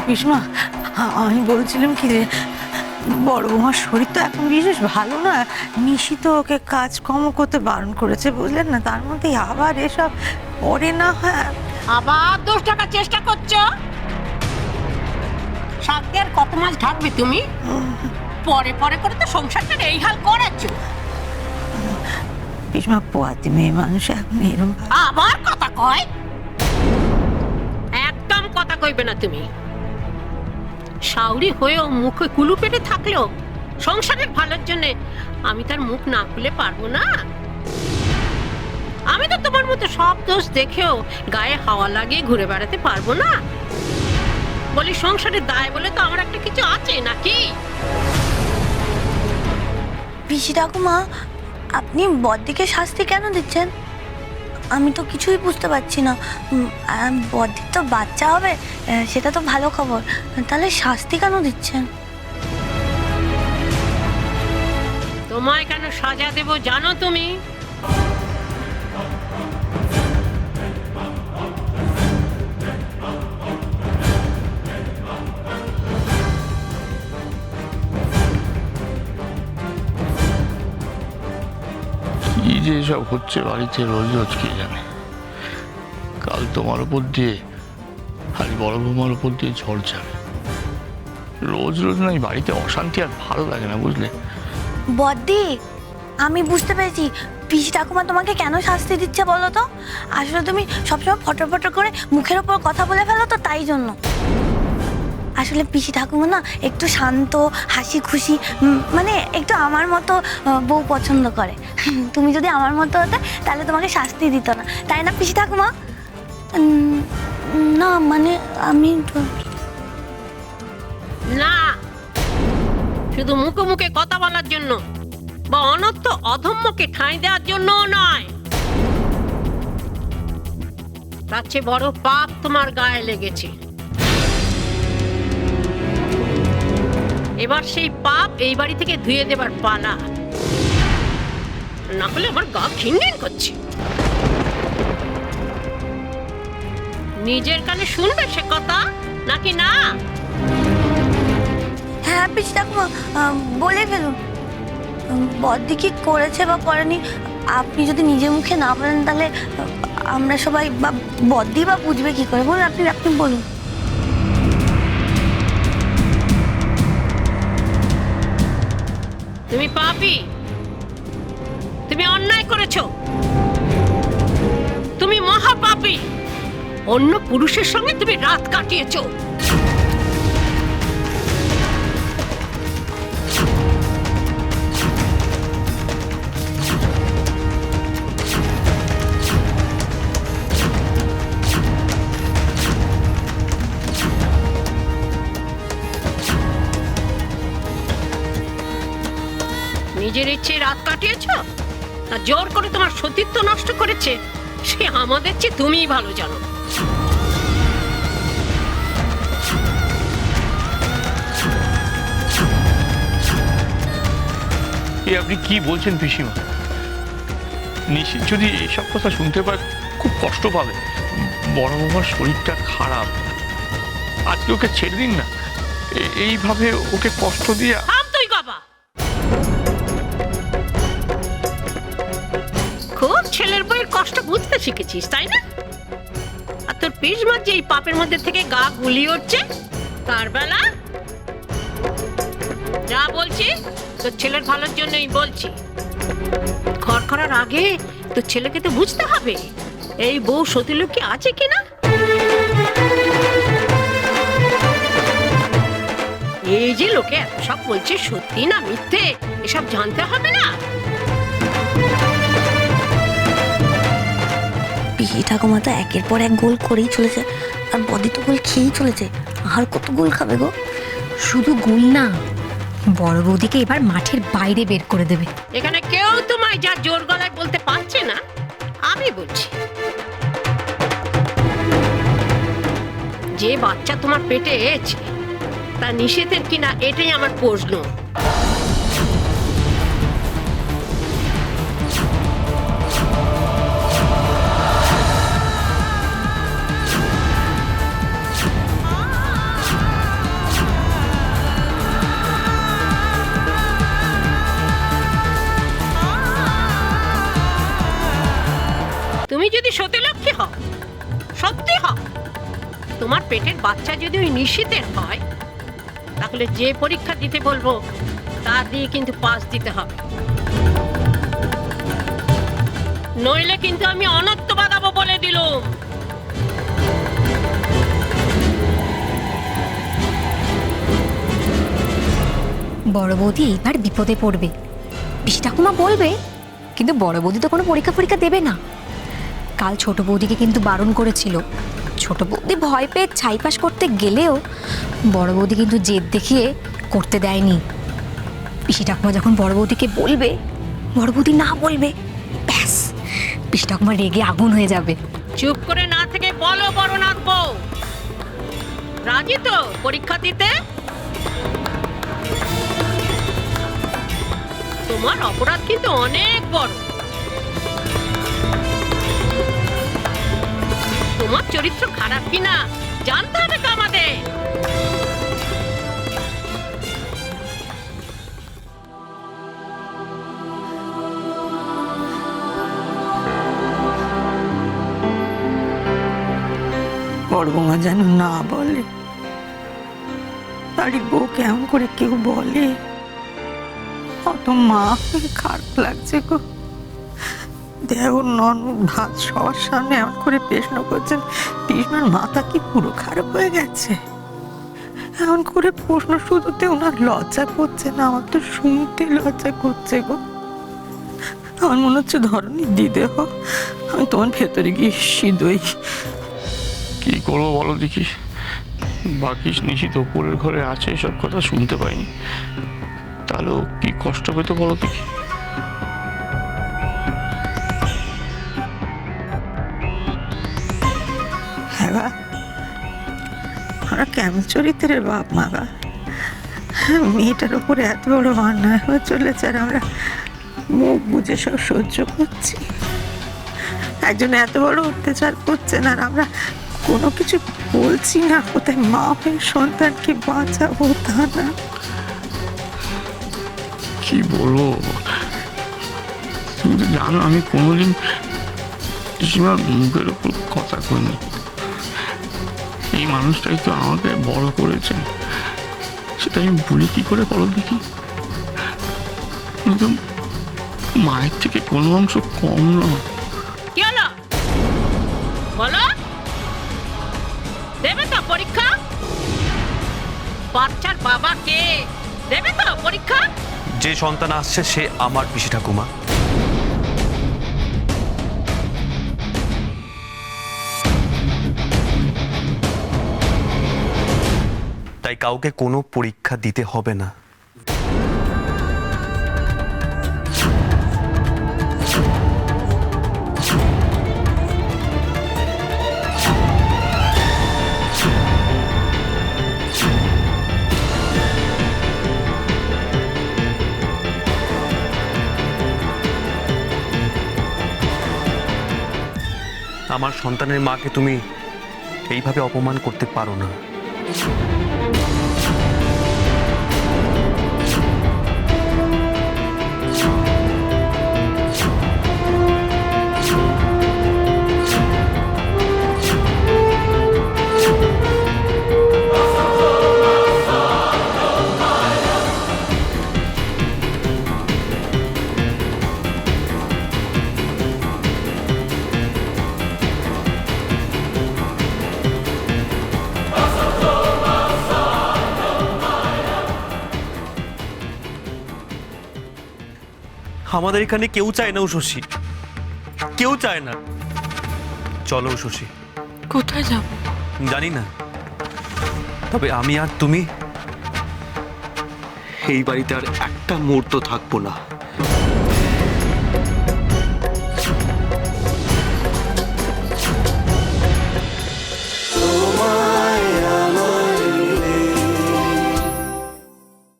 পিসমা, আমি বলছিলাম কি রে, বড় বৌমার শরীর তো এখন বিশেষ ভালো না। নিশি তো ওকে কাজকর্ম করতে বারণ করেছে, বুঝলেন না? তার মধ্যে আবার এসব পরে না হয়। আবার 10 টাকা চেষ্টা করছো? সাথে আর কত মাস ঢাকবে তুমি? পরে পরে করে তো সংসারটা এই হাল করেছো। পিসমা, পোয়াতি মেয়ে মানুষ এখন এরকম। আবার কথা কয়? একদম কথা কইবে না তুমি। শাউরি হয়েও মুখে কুলু পেটে থাকলেও সংসারের ভালোর জন্য আমি তার মুখ না খুলে পারবো না। আমি তো তোমার মতো সব দোষ দেখেও গায়ে হাওয়া লাগিয়ে ঘুরে বেড়াতে পারবো না। বলি সংসারের দায় বলে তো আমার একটা কিছু আছে নাকি? পিসি ঠাকুমা, আপনি বদ্দিকে শাস্তি কেন দিচ্ছেন? আমি তো কিছুই বুঝতে পারছি না। বদ্দির তো বাচ্চা হবে, সেটা তো ভালো খবর। তাহলে শাস্তি কেন দিচ্ছেন? তোমায় কেন সাজা দেব জানো তুমি? কি যে সব হচ্ছে বাড়িতে রোজ রোজ, কে জানে। কাল তোমার উপর দিয়ে আজ বড় বৌমার উপর দিয়ে ঝড় যাবে। রোজ রোজ না এই বাড়িতে অশান্তি আর ভালো লাগে না, বুঝলে। বদ্দি, আমি বুঝতে পেরেছি পিসি ঠাকুমা তোমাকে কেন শাস্তি দিচ্ছে বলো তো। আসলে তুমি সবসময় ফটো ফটো করে মুখের ওপর কথা বলে ফেলো তো, তাই জন্য। আসলে পিসি ঠাকুমা না একটু শান্ত, হাসি খুশি, মানে একটু আমার মতো বউ পছন্দ করে। তুমি যদি আমার মতো হতে তাহলে তোমাকে শাস্তি দিত না, তাই না পিসি ঠাকুমা? না মানে আমি না, শুধু মুখে মুখে কথা বলার জন্য বা অনর্থ অধম্যকে ঠাঁই দেওয়ার জন্য নয়। তার চেয়ে বড় পাপ তোমার গায়ে লেগেছে। এবার সেই পাপ এই বাড়ি থেকে ধুয়ে দেবার পালা, না হলে আমার গা ঘিনঘিন করছে। নিজের কানে শুনবে সে কথা নাকি না? হ্যাঁ পিসি ঠাকুমা, বলে ফেলুন। বদ্দি কি করেছে বা করেনি আপনি যদি নিজের মুখে না বলেন তাহলে আমরা সবাই বা বদ্দি বা বুঝবে কি করে? বলুন, আপনি আপনি বলুন। তুমি পাপী, তুমি অন্যায় করেছো, তুমি মহাপাপী। অন্য পুরুষের সঙ্গে তুমি রাত কাটিয়েছো। নিজের ইচ্ছে রাত কাটিয়েছো, আর জোর করে তোমার সতীত্ব নষ্ট করেছে সে আমাদের চেয়ে তুমিই ভালো জানো। আপনি কি বলছেন পিসিমা? নিশ্চিত যদি এইসব কথা শুনতে পায় খুব কষ্ট পাবে। বড় বৌমার শরীরটা খারাপ, আজকে ওকে ছেড়ে দিন না। এইভাবে ওকে কষ্ট দিয়ে। তুই বাবা খুব ছেলের বইয়ের কষ্ট বুঝতে শিখেছিস, তাই না? আর তোর পিসমা যে এই পাপের মধ্যে থেকে গা গুলিয়ে উঠছে, তার বেলা যা বলছি তোর ছেলের ভালোর জন্যই বলছি। ঘর করার আগে তোর ছেলেকে তো বুঝতে হবে এই বউ সতীলক্ষ্মী আছে কিনা। এই যে লোকে এত সব বলছে সত্যি না মিথ্যে এসব জানতে হবে না। পিসি ঠাকুমা তো একের পর এক গোল করেই চলেছে, আর বদ্দি তো গোল খেয়েই চলেছে। আর কত গোল খাবে গো? শুধু গোল না, বড় বৌদিকে এবার মাঠের বাইরে বের করে দেবে। এখানে কেউ তোমায় যা জোর গলায় বলতে পারছে না, আমি বলছি। যে বাচ্চা তোমার পেটে এসেছে তা নিষেধের কিনা এটাই আমার প্রশ্ন। তোমার পেটের বাচ্চা যদি ওই নিশীথের হয়, তাহলে যে পরীক্ষা দিতে বলবো তা দিয়ে কিন্তু পাস দিতে হবে, নইলে কিন্তু আমি অনত্য বাঁধাবো বলে দিলুম। বড় বৌদি এইবার বিপদে পড়বে। পিসি ঠাকুমা বলবে, কিন্তু বড় বৌদি তো কোনো পরীক্ষা দেবে না। কাল ছোট বৌদিকে কিন্তু বারণ করেছিল। ছোট বৌদি ভয় পেয়ে ছাইপাস করতে গেলেও বড় বৌদি কিন্তু জেদ দেখিয়ে করতে দেয়নি। পিসি ঠাকুমা যখন বড় বৌদিকে বলবে, বড় বৌদি না বলবে, ব্যাস পিসি ঠাকুমা রেগে আগুন হয়ে যাবে। চুপ করে না থেকে বলো বড়নাথ বউ, রাজি তো পরীক্ষা দিতে? তোমার অপরাধ কিন্তু অনেক বড়। তোমার চরিত্র খারাপ কিনা জানতে হবে তো আমাদের। বড় বৌমা যেন না বলে, বাড়ির বউ কেমন করে কেউ বলে, অত মা হয়ে খারাপ লাগছে গো। দেওর ননদ ভাত সবার সামনে এমন করে প্রশ্ন করছেন, পিসমার মাথা কি পুরো খারাপ হয়ে গেছে? এমন করে প্রশ্ন শুধুতে ওনার লজ্জা করছে না, আমার তো শুনতে লজ্জা করছে গো। আমার মনে হচ্ছে ধরনী দিদে হোক, আমি তোমার ভেতরে গিয়ে সিদই। কি করবো বলো দেখি, বাকি নিশিত ওপরের ঘরে আছে, সব কথা শুনতে পাইনি, তাহলেও কি কষ্ট পেতে বলো দেখি। হ্যাঁ গা, আমরা কেমন চরিত্রের বাপ মা গা। মেয়েটার উপরে এত বড় অন্যায় হয়ে চলেছে আর আমরা মুখ বুঝে সব সহ্য করছি। একজন এত বড় অত্যাচার করছেন আর আমরা কোনো কিছু বলছি না। কোথায় মা হয়ে সন্তানকে বাঁচাবো তা না। কি বলবো, তুমি তো জানো আমি কোনোদিন পিসিমার মুখের উপর কথা কইনি। এই মানুষটাই তো আমাকে বড় করেছেন, সেটা আমি ভুলি কি করে বলো দেখি। কিন্তু মায়ের থেকে কোনো অংশ কম নয়। কি হলো বলো, দেবে তো পরীক্ষা? বাচ্চার বাবা কে, দেবে তো পরীক্ষা? যে সন্তান আসছে সে আমার পিসি ঠাকুমা। তাই কাউকে কোনো পরীক্ষা দিতে হবে না। আমার সন্তানের মাকে তুমি এইভাবে অপমান করতে পারো না। আমাদের এখানে কেউ চায় না উশসী, কেউ চায় না। চলো উশসী। কোথায় যাব জানি না, তবে আমি আর তুমি এই বাড়িতে আর একটা মুহূর্ত থাকবো না।